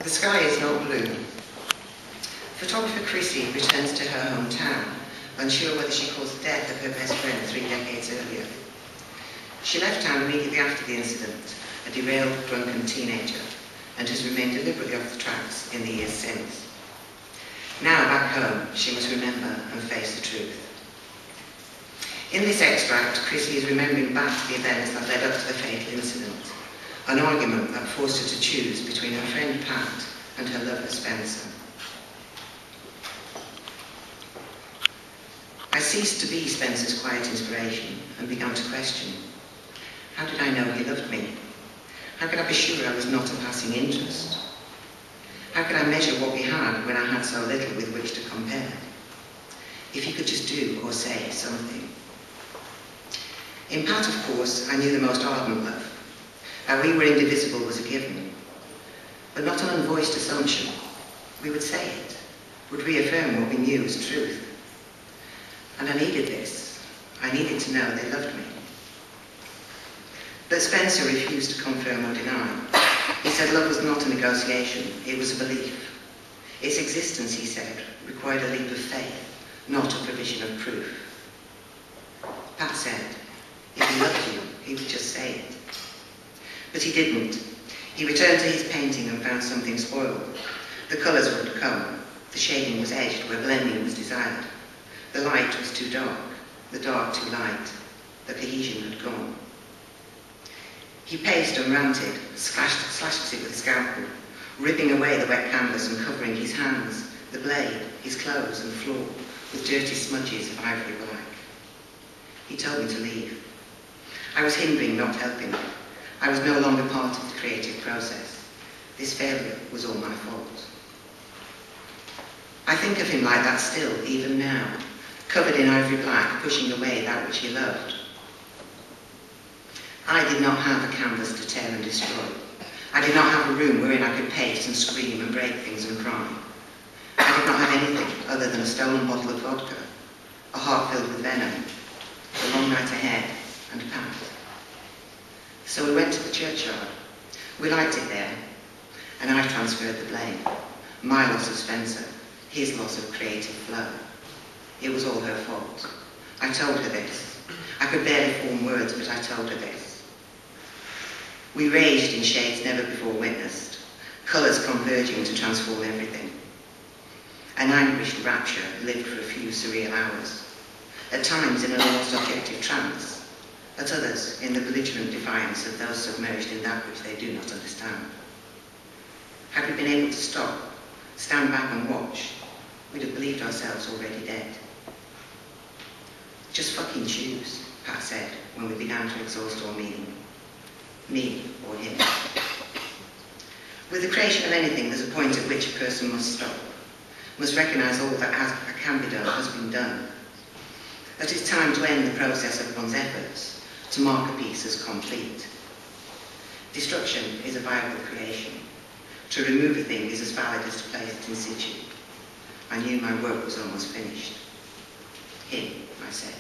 The sky is not blue. Photographer Chrissy returns to her hometown, unsure whether she caused the death of her best friend 3 decades earlier. She left town immediately after the incident, a derailed, drunken teenager, and has remained deliberately off the tracks in the years since. Now back home, she must remember and face the truth. In this extract, Chrissy is remembering back the events that led up to the fatal incident, an argument that forced her to choose between her friend Pat and her lover Spencer. I ceased to be Spencer's quiet inspiration and began to question. How did I know he loved me? How could I be sure I was not a passing interest? How could I measure what we had when I had so little with which to compare? If he could just do or say something. In Pat, of course, I knew the most ardent love. That we were indivisible was a given, but not an unvoiced assumption. We would say it, would reaffirm what we knew as truth. And I needed this. I needed to know they loved me. But Spencer refused to confirm or deny. He said love was not a negotiation, it was a belief. Its existence, he said, required a leap of faith, not a provision of proof. Pat said, if he loved you, he would just say it. But he didn't. He returned to his painting and found something spoiled. The colours wouldn't come. The shading was edged where blending was desired. The light was too dark, the dark too light. The cohesion had gone. He paced and ranted, slashed it with a scalpel, ripping away the wet canvas and covering his hands, the blade, his clothes and the floor with dirty smudges of ivory black. He told me to leave. I was hindering, not helping. I was no longer part of the creative process. This failure was all my fault. I think of him like that still, even now, covered in ivory black, pushing away that which he loved. I did not have a canvas to tear and destroy. I did not have a room wherein I could pace and scream and break things and cry. I did not have anything other than a stolen bottle of vodka, a heart filled with venom, a long night ahead, and Pat. So we went to the churchyard. We liked it there, and I transferred the blame. My loss of Spencer, his loss of creative flow. It was all her fault. I told her this. I could barely form words, but I told her this. We raged in shades never before witnessed, colours converging to transform everything. An anguished rapture lived for a few surreal hours, at times in an almost objective trance, at others in the belligerent defiance of those submerged in that which they do not understand. Had we been able to stop, stand back and watch, we'd have believed ourselves already dead. Just fucking choose, Pat said when we began to exhaust all meaning. Me or him. With the creation of anything, there's a point at which a person must stop, must recognise all that can be done has been done. That it's time to end the process of one's efforts, to mark a piece as complete. Destruction is a viable creation. To remove a thing is as valid as to place it in situ. I knew my work was almost finished. Him, I said.